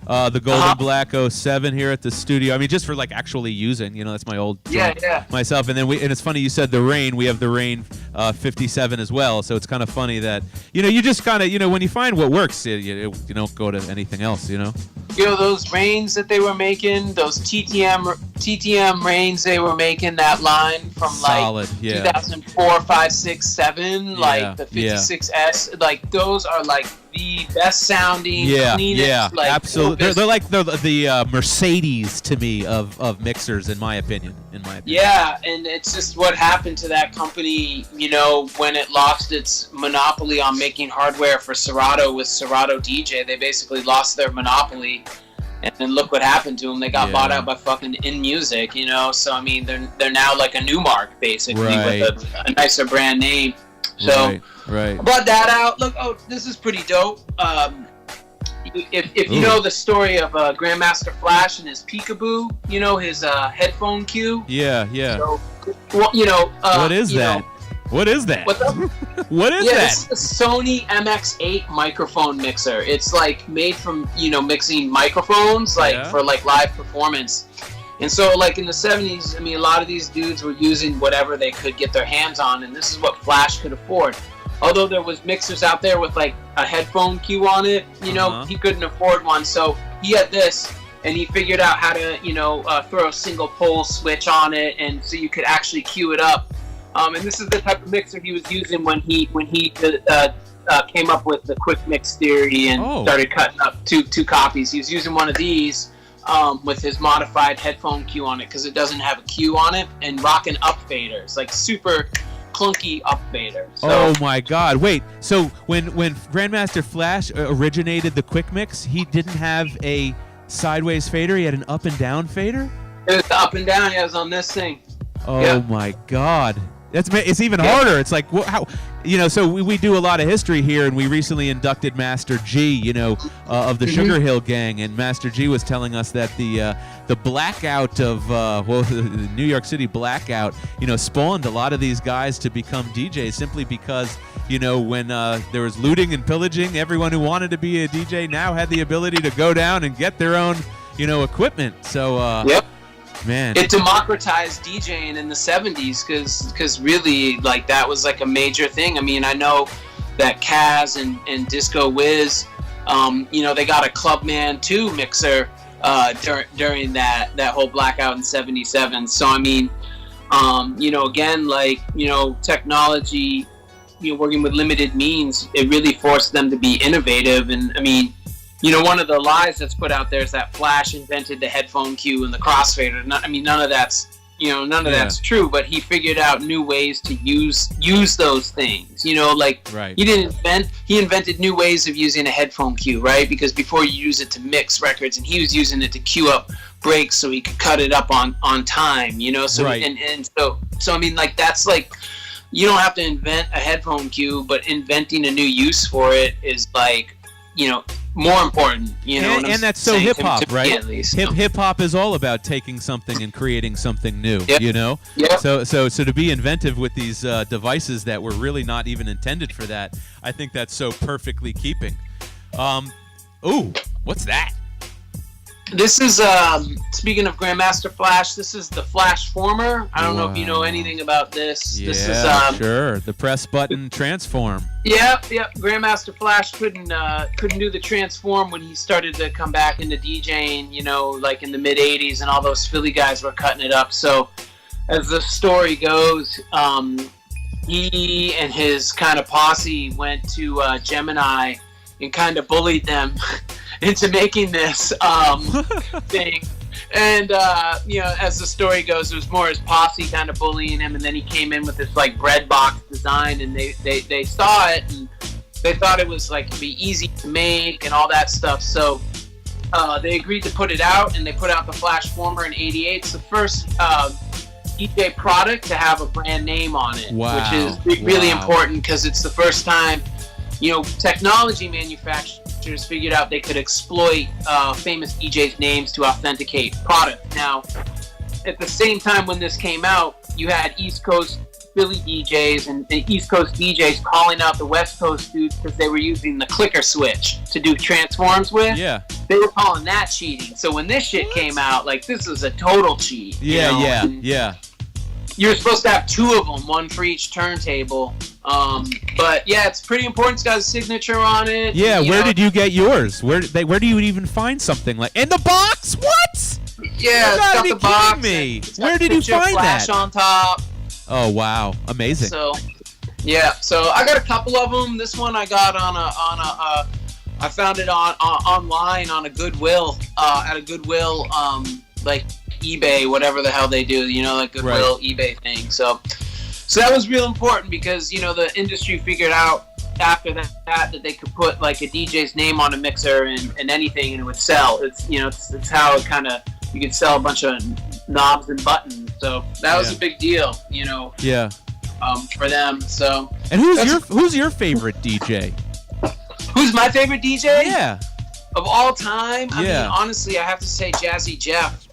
The Golden Black '07 here at the studio. I mean, just for like actually using, that's my old joint myself. And then and it's funny you said the Rain. We have the Rain 57 as well. So it's kind of funny that you just kind of when you find what works, you don't go to anything else. Those Rains that they were making, those TTM Rains they were making, that line from Solid, like 2004, 5, 6, 7, like the 56S, like those are like the best sounding, cleanest, like absolutely. They're like the Mercedes to me of mixers, in my opinion. Yeah, and it's just what happened to that company, when it lost its monopoly on making hardware for Serato with Serato DJ. They basically lost their monopoly, and then look what happened to them. They got bought out by fucking In Music, So I mean, they're now like a Numark basically with a nicer brand name. So right. I brought that out. Look, this is pretty dope. If you know the story of Grandmaster Flash and his peekaboo, his headphone cue. Yeah. So, well, what is that? What is that? What's up? What is that? This is a Sony MX8 microphone mixer. It's like made from mixing microphones for like live performance. And so, like in the 70s, I mean, a lot of these dudes were using whatever they could get their hands on, and this is what Flash could afford. Although there was mixers out there with like a headphone cue on it, he couldn't afford one. So he had this, and he figured out how to, throw a single pole switch on it, and so you could actually cue it up. And this is the type of mixer he was using when he came up with the quick mix theory and started cutting up two copies. He was using one of these. With his modified headphone cue on it because it doesn't have a cue on it, and rocking up faders, like super clunky up faders. So, oh my God! Wait, so when Grandmaster Flash originated the quick mix, he didn't have a sideways fader; he had an up and down fader. It was the up and down. It was on this thing. Oh my God! It's even harder. It's like how so we do a lot of history here, and we recently inducted Master G, of the Sugar Hill Gang, and Master G was telling us that the blackout of the New York City blackout, spawned a lot of these guys to become DJs simply because when there was looting and pillaging, everyone who wanted to be a DJ now had the ability to go down and get their own equipment. So man, it democratized DJing in the 70s because really like that was like a major thing. I mean, I know that Kaz and Disco Wiz, they got a Clubman 2 mixer during that whole blackout in 77. So I mean, again, like technology, working with limited means, it really forced them to be innovative. And I mean, one of the lies that's put out there is that Flash invented the headphone cue and the crossfader. None of that's that's true. But he figured out new ways to use those things. He didn't invent. He invented new ways of using a headphone cue, right? Because before you use it to mix records, and he was using it to cue up breaks so he could cut it up on time. So so I mean, like that's like. You don't have to invent a headphone cue, but inventing a new use for it is like, more important, and that's so hip hop, right? At least, hip hop is all about taking something and creating something new, Yeah. So to be inventive with these devices that were really not even intended for that, I think that's so perfectly keeping. Ooh, what's that? This is speaking of Grandmaster Flash. This is the Flash Former. I don't know if you know anything about this. Yeah, this is sure. The press button transform. Yep. Grandmaster Flash couldn't do the transform when he started to come back into DJing. Like in the mid '80s, and all those Philly guys were cutting it up. So, as the story goes, he and his kind of posse went to Gemini and kind of bullied them into making this thing. And, as the story goes, it was more his posse kind of bullying him, and then he came in with this, like, bread box design, and they saw it, and they thought it was, like, it'd be easy to make and all that stuff. So they agreed to put it out, and they put out the Flash Former in '88. It's the first DJ product to have a brand name on it, which is really important because it's the first time technology manufacturers figured out they could exploit famous DJs' names to authenticate product. Now, at the same time when this came out, you had East Coast Philly DJs and East Coast DJs calling out the West Coast dudes because they were using the clicker switch to do transforms with. Yeah. They were calling that cheating. So when this shit came out, like, this was a total cheat. Yeah, you know? yeah, And yeah. you're supposed to have 2 of them, one for each turntable. But yeah, it's pretty important. It's got a signature on it. Yeah, where did you get yours? Where do you even find something like in the box? What? Yeah, You it's gotta got be the box. kidding me. It's got Where did you picture find flash that? on top. Oh wow, amazing. So, yeah. So I got a couple of them. This one I got I found it online on a Goodwill at a Goodwill like eBay, whatever the hell they do, you know, like Goodwill eBay thing. So that was real important because, you know, the industry figured out after that they could put like a DJ's name on a mixer and anything and it would sell. It's, you know, it's how it kind of, you could sell a bunch of knobs and buttons. So that was a big deal, you know. Yeah. For them. So. And who's your favorite DJ? Who's my favorite DJ? Yeah. Of all time? I Yeah. mean, honestly, I have to say Jazzy Jeff.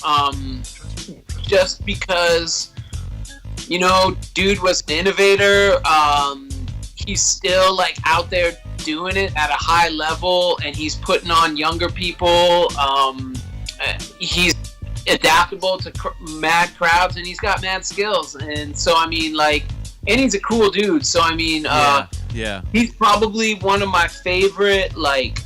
Just because, you know, dude was an innovator. He's still, like, out there doing it at a high level, and he's putting on younger people. He's adaptable to mad crowds, and he's got mad skills. And so, I mean, like, and he's a cool dude. So, I mean, yeah. he's probably one of my favorite, like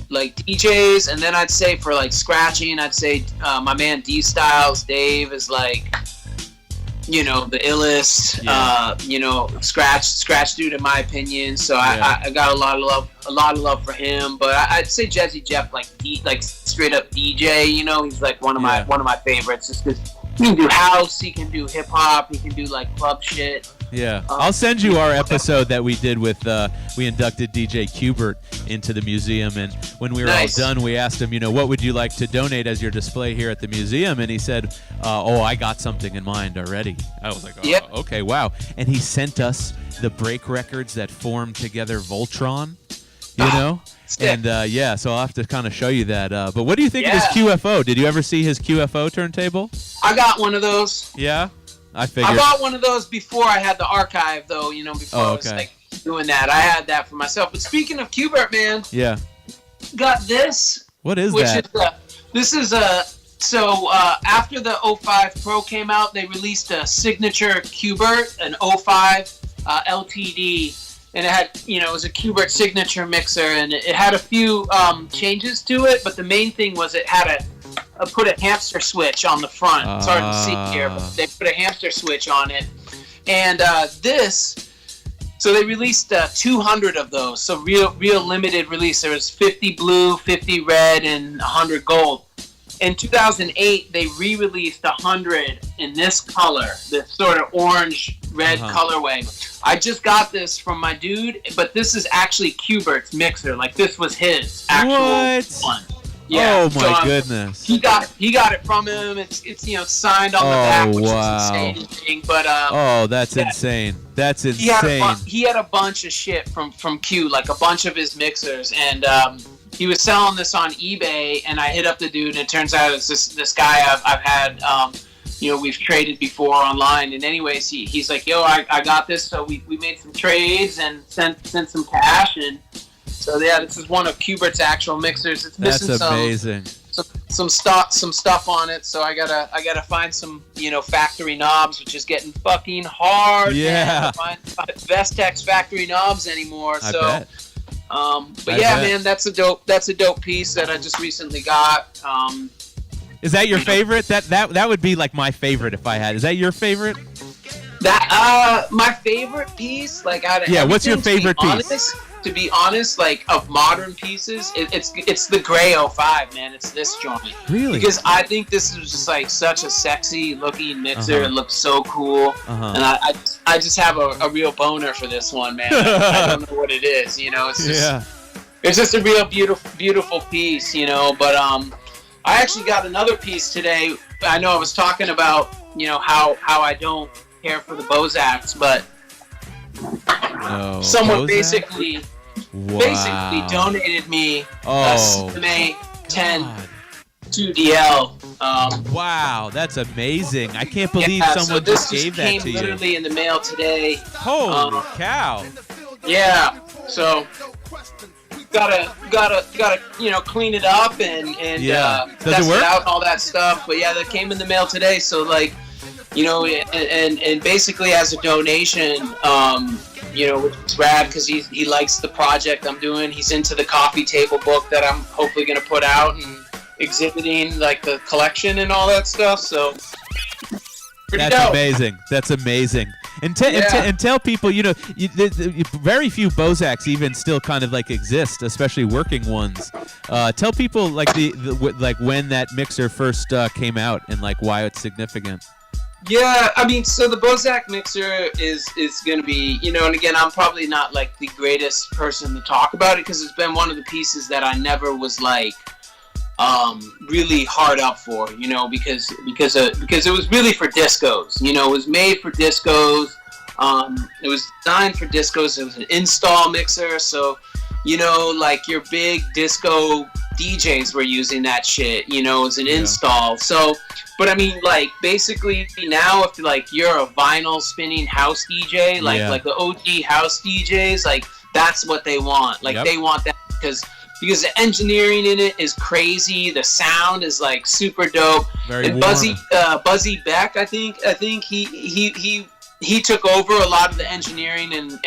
DJs. And then I'd say for, like, scratching, I'd say my man D-Styles, Dave, is, like, you know, the illest, you know, scratch dude in my opinion. So I got a lot of love for him. But I'd say Jazzy Jeff, like straight up DJ. You know, he's like one of my favorites, just because he can do house, he can do hip hop, he can do like club shit. Yeah, I'll send you our episode that we did with, we inducted DJ Qbert into the museum, and when we were all done, we asked him, you know, what would you like to donate as your display here at the museum? And he said, I got something in mind already. I was like, okay, wow. And he sent us the break records that formed together Voltron, you know? And so I'll have to kind of show you that. But what do you think of his QFO? Did you ever see his QFO turntable? I got one of those. Yeah? I figured. I bought one of those before I had the archive, though, you know, before I was like doing that. I had that for myself. But speaking of Qbert, man, got this. What is that? This is after the 05 Pro came out, they released a signature Qbert, an 05 LTD, and it had, you know, it was a Qbert signature mixer, and it had a few changes to it, but the main thing was it had put a hamster switch on the front. It's hard to see here, but they put a hamster switch on it. And so they released 200 of those. So real limited release. There was 50 blue, 50 red, and 100 gold. In 2008, they re-released 100 in this color, this sort of orange-red colorway. I just got this from my dude, but this is actually Qbert's mixer. Like, this was his actual one. Yeah, oh my goodness! He got it from him. It's you know, signed on the back, which is insane thing. But that's insane. That's insane. He had a bunch of shit from Q, like a bunch of his mixers, and he was selling this on eBay. And I hit up the dude, and it turns out it's this guy I've had. You know, we've traded before online. And anyways, he's like, yo, I got this. So we made some trades and sent some cash. And so yeah, this is one of Qbert's actual mixers. It's missing some stuff on it. So I gotta find some, you know, factory knobs, which is getting fucking hard. Yeah. Man, to find Vestex factory knobs anymore. I bet. But man, that's a dope piece that I just recently got. Is that your favorite? That would be like my favorite if I had. Is that your favorite? That my favorite piece, like out of what's your favorite piece? To be honest, like of modern pieces, it's the gray 05, man. It's this joint. Really? Because I think this is just like such a sexy looking mixer. It looks so cool, and I just have a real boner for this one, man. I don't know what it is, you know. It's just it's just a real beautiful piece, you know. But I actually got another piece today. I know I was talking about, you know, how I don't care for the Bozaks, but someone basically donated me a CMA 10 2DL. Wow, that's amazing. I can't believe so someone this just gave that came to you. literally in the mail today. Holy cow. Yeah, so gotta clean it up and test it out and all that stuff. But yeah, that came in the mail today. So like, and basically as a donation, which is rad because he likes the project I'm doing. He's into the coffee table book that I'm hopefully gonna put out and exhibiting like the collection and all that stuff. So pretty That's dope. amazing. That's amazing. And tell people, very few Bozaks even still kind of like exist, especially working ones. Tell people like like when that mixer first came out and like why it's significant. Yeah, I mean, so the Bozak mixer is going to be, and again, I'm probably not like the greatest person to talk about it because it's been one of the pieces that I never was like really hard up for, because it was really for discos. It was made for discos. It was designed for discos. It was an install mixer, so like your big disco DJs were using that shit. It's an install. So, but I mean, like basically now, if like you're a vinyl spinning house DJ, like the OG house DJs, like that's what they want. Like they want that because the engineering in it is crazy. The sound is like super dope. Very and warm. Buzzy Beck, I think he took over a lot of the engineering and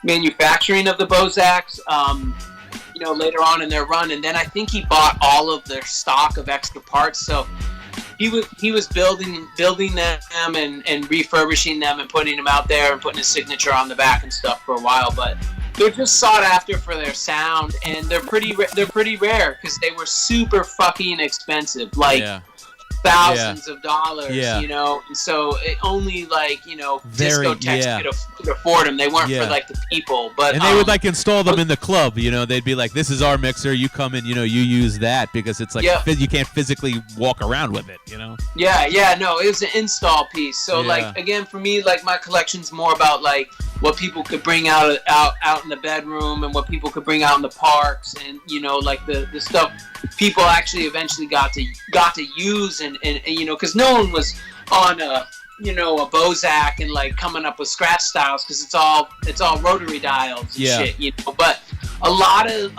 manufacturing of the Bozaks, later on in their run. And then I think he bought all of their stock of extra parts. So he was building them and refurbishing them and putting them out there and putting his signature on the back and stuff for a while. But they're just sought after for their sound, and they're pretty rare because they were super fucking expensive, like thousands of dollars, and so it only like discotheques could afford them. They weren't for like the people, but and they would like install them in the club. They'd be like, "This is our mixer. You come in. You use that because it's like you can't physically walk around with it. No, it was an install piece. So like again, for me, like my collection's more about like what people could bring out in the bedroom and what people could bring out in the parks, and like the stuff people actually eventually got to use and because no one was on a Bozak and like coming up with scratch styles because it's all rotary dials and shit, but a lot of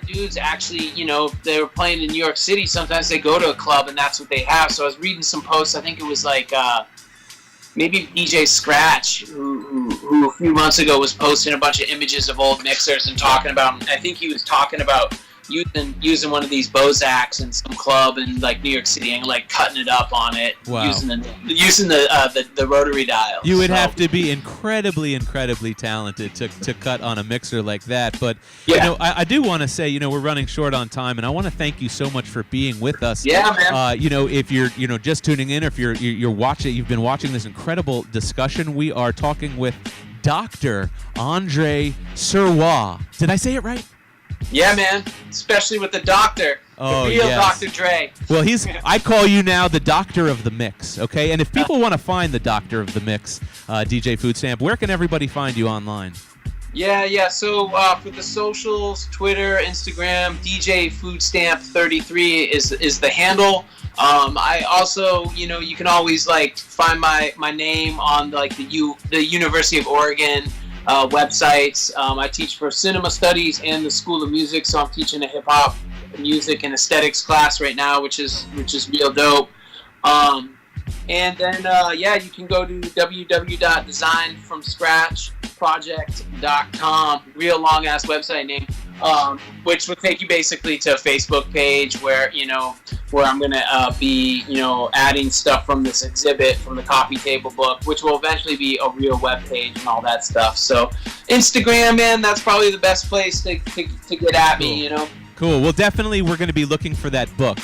dudes actually, if they were playing in New York City, sometimes they go to a club and that's what they have. So I was reading some posts, I think it was like maybe DJ Scratch, who a few months ago was posting a bunch of images of old mixers and talking about, I think he was talking about using one of these Bozaks in some club in like New York City and like cutting it up on it, using the rotary dials. You would have to be incredibly talented to cut on a mixer like that. But I do want to say, we're running short on time, and I want to thank you so much for being with us. Yeah, man. If you're just tuning in, or if you're watching, you've been watching this incredible discussion. We are talking with Dr. Andre Serwa. Did I say it right? Yeah, man. Especially with the doctor. Oh, the real yes. Dr. Dre. Well, I call you now the Doctor of the Mix, okay? And if people want to find the Doctor of the Mix, DJ Food Stamp, where can everybody find you online? Yeah. So for the socials, Twitter, Instagram, DJ Food Stamp 33 is the handle. I also, you can always like find my name on like the University of Oregon websites. I teach for cinema studies and the School of Music, so I'm teaching a hip hop, music, and aesthetics class right now, which is real dope. And then you can go to www.designfromscratchproject.com. Real long ass website name. Which will take you basically to a Facebook page where I'm gonna be adding stuff from this exhibit from the coffee table book, which will eventually be a real web page and all that stuff. So Instagram, man, that's probably the best place to get at me. Cool. Well, definitely we're going to be looking for that book.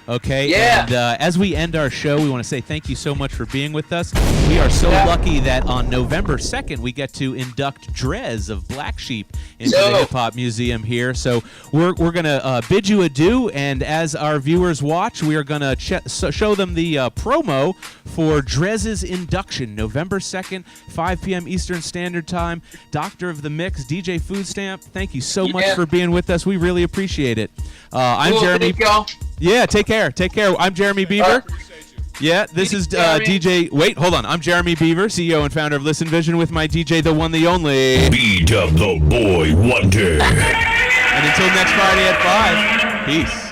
Okay? Yeah. And as we end our show, we want to say thank you so much for being with us. We are so lucky that on November 2nd, we get to induct Drez of Black Sheep into the Hip Hop Museum here. So we're going to bid you adieu, and as our viewers watch, we are going to show them the promo for Drez's induction, November 2nd, 5 p.m. Eastern Standard Time. Doctor of the Mix, DJ Food Stamp, thank you so much for being with us. We really appreciate it. I'm Jeremy. Thank y'all. Yeah, take care. Take care. I'm Jeremy Beaver. Yeah, this is DJ. Wait, hold on. I'm Jeremy Beaver, CEO and founder of Listen Vision, with my DJ, the one, the only B-Dub the Boy Wonder. And until next Friday at 5, peace.